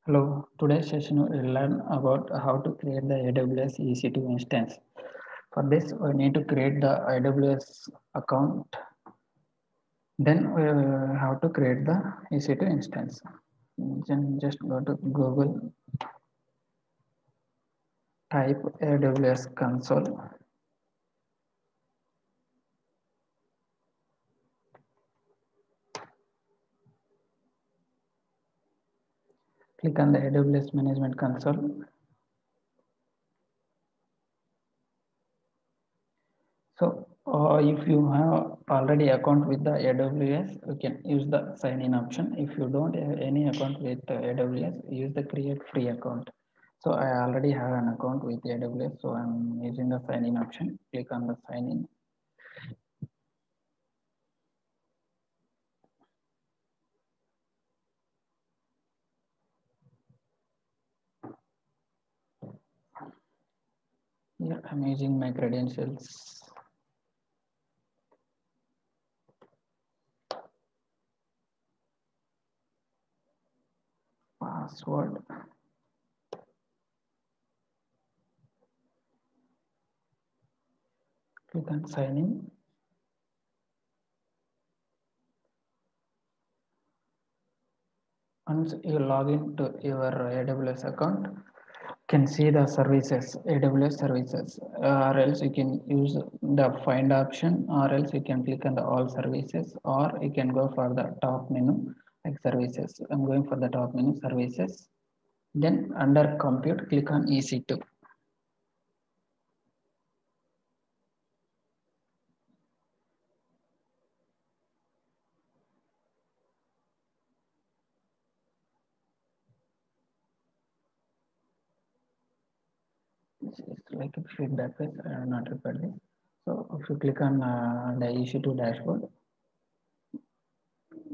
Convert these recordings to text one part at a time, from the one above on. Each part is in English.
Hello, today's session we will learn about how to create the AWS EC2 instance. For this, we need to create the AWS account. Then we have to create the EC2 instance. Then just go to Google, type AWS console. Click on the AWS Management Console. So if you have already account with the AWS, you can use the sign in option. If you don't have any account with AWS, use the create free account. So I already have an account with AWS, so I'm using the sign in option. Click on the sign in. Here I'm using my credentials. Password. Click on sign in. Once you log into your AWS account, can see the services, AWS services, or else you can use the find option, or else you can click on the all services, or you can go for the top menu like services. I'm going for the top menu services. Then under compute, click on EC2. This is like a feedback page, not required this. So if you click on the EC2 dashboard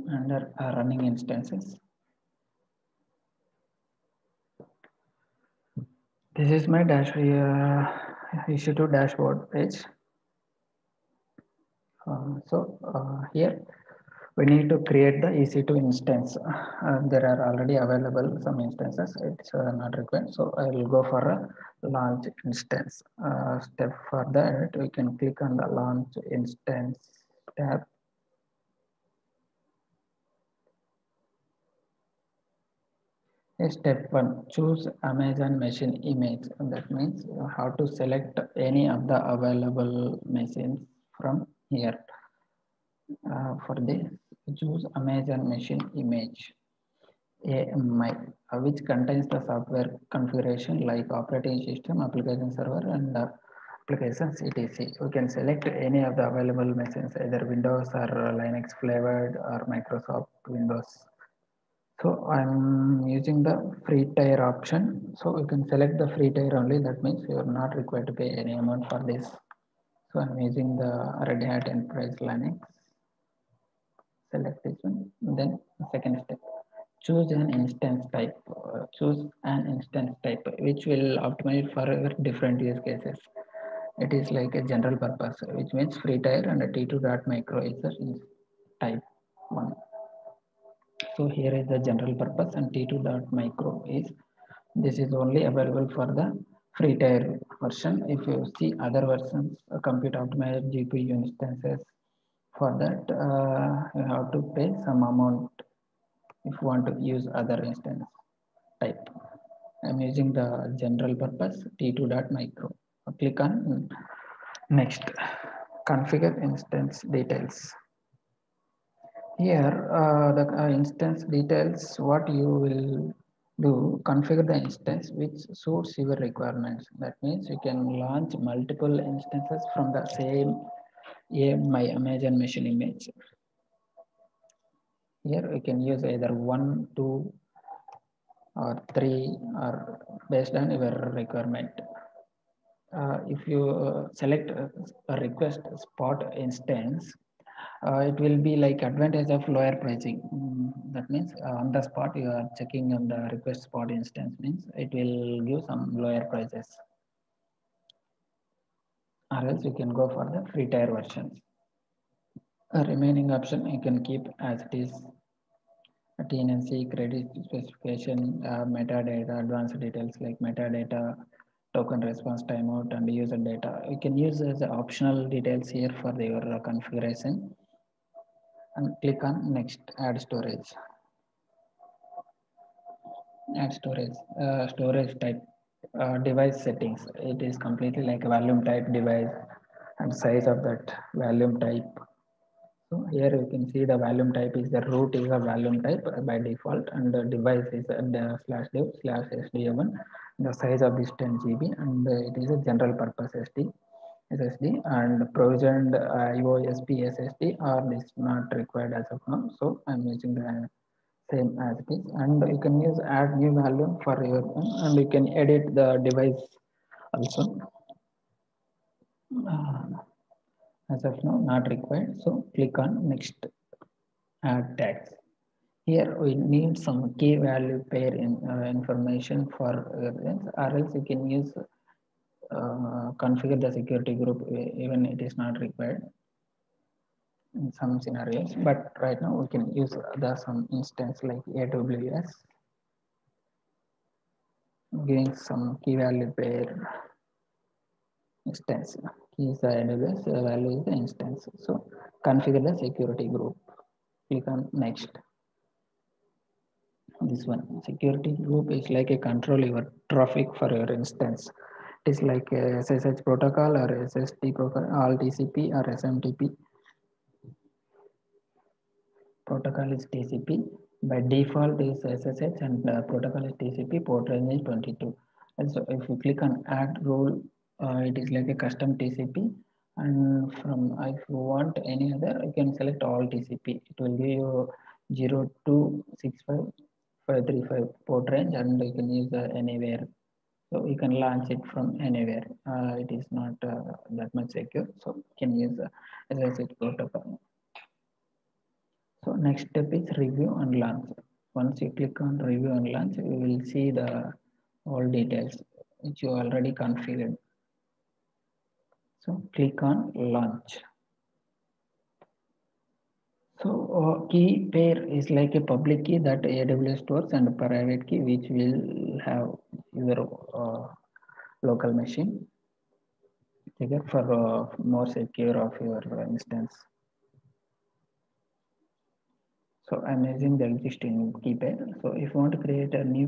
under running instances, this is my EC2 dashboard page. Here we need to create the EC2 instance. There are already available some instances. It's not required. So I will go for a launch instance. Step for that, we can click on the launch instance tab. Step 1, choose Amazon machine image. And that means how to select any of the available machines from here. For this, choose Amazon machine image. AMI, which contains the software configuration like operating system, application server, and applications etc. We can select any of the available machines, either Windows or Linux flavored or Microsoft Windows. So I'm using the free tier option. So you can select the free tier only. That means you are not required to pay any amount for this. So I'm using the Red Hat Enterprise Linux. Select this one. Then second step, choose an instance type. Choose an instance type which will optimize for different use cases. It is like a general purpose, which means free tier, and a T2.micro is the type one. So here is the general purpose, and T2.micro is, this is only available for the free tier version. If you see other versions, compute optimized GPU instances, for that you have to pay some amount if you want to use other instance type. I'm using the general purpose T2.micro. Click on next. Configure instance details. Here, the instance details, what you will do, configure the instance which suits your requirements. That means you can launch multiple instances from the same my Amazon machine image. Here you can use either 1, 2, or 3, or based on your requirement. If you select a request spot instance, it will be like advantage of lower pricing. That means on the spot you are checking on the request spot instance, means it will give some lower prices, or else you can go for the free tier versions. A remaining option you can keep as it is. TNC, credit specification, metadata, advanced details like metadata, token response timeout, and user data. You can use as optional details here for your configuration, and click on next. Add storage. Add storage. Storage type. Device settings. It is completely like a volume type device and size of that volume type. So here you can see the volume type is the root is a volume type by default, and the device is the /dev/sda1. The size of this 10 GB, and it is a general purpose SSD, and provisioned IOSP SSD or is not required as of now. So I'm using the same as it is, and you can use add new volume for your and you can edit the device also. Uh, as of now, not required. So click on next. Add tags. Here we need some key value pair information for or else you can use configure the security group even it is not required in some scenarios. But right now we can use the some instance like AWS, giving some key value pair instance. Key is the AWS, value is the instance. So configure the security group. Click on next. This one security group is like a control your traffic for your instance. It is like a SSH protocol or SSD protocol, all TCP or SMTP. Protocol is TCP. By default is SSH, and protocol is TCP. Port range is 22. And so if you click on add rule, it is like a custom TCP. And from if you want any other, you can select all TCP. It will give you 0265535 port range, and you can use anywhere. So you can launch it from anywhere. It is not that much secure. So you can use SSH protocol. So next step is review and launch. Once you click on review and launch, you will see the all details which you already configured. So click on launch. So key pair is like a public key that AWS stores and a private key which will have your local machine for more secure of your instance. So I'm using the existing key pair. So if you want to create a new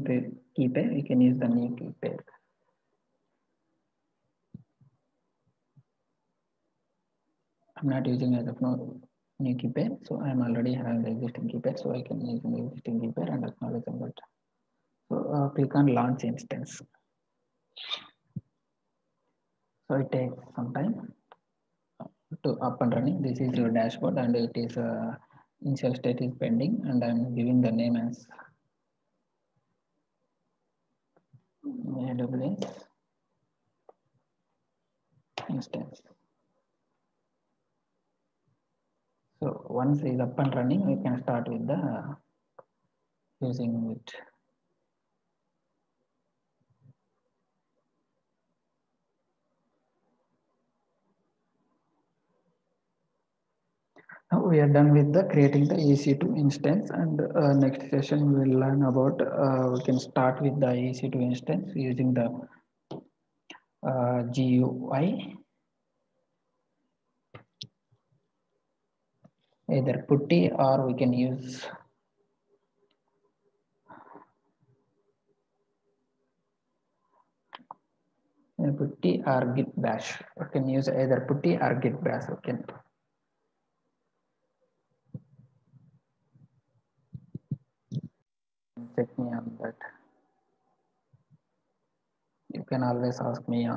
key pair, you can use the new key pair. I'm not using as of now new key pair, so I'm already having the existing key pair, so I can use the existing key pair and acknowledge that. So click on launch instance. So it takes some time to up and running. This is your dashboard, and it is initial state is pending, and I'm giving the name as AWS instance. So once it is up and running, we can start with the using it. Now we are done with the creating the EC2 instance, and next session we will learn about we can start with the EC2 instance using the GUI, either putty or we can use putty or git bash. We can use either putty or git bash. We can check me on that. You can always ask me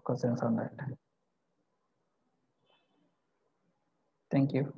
questions on that. Thank you.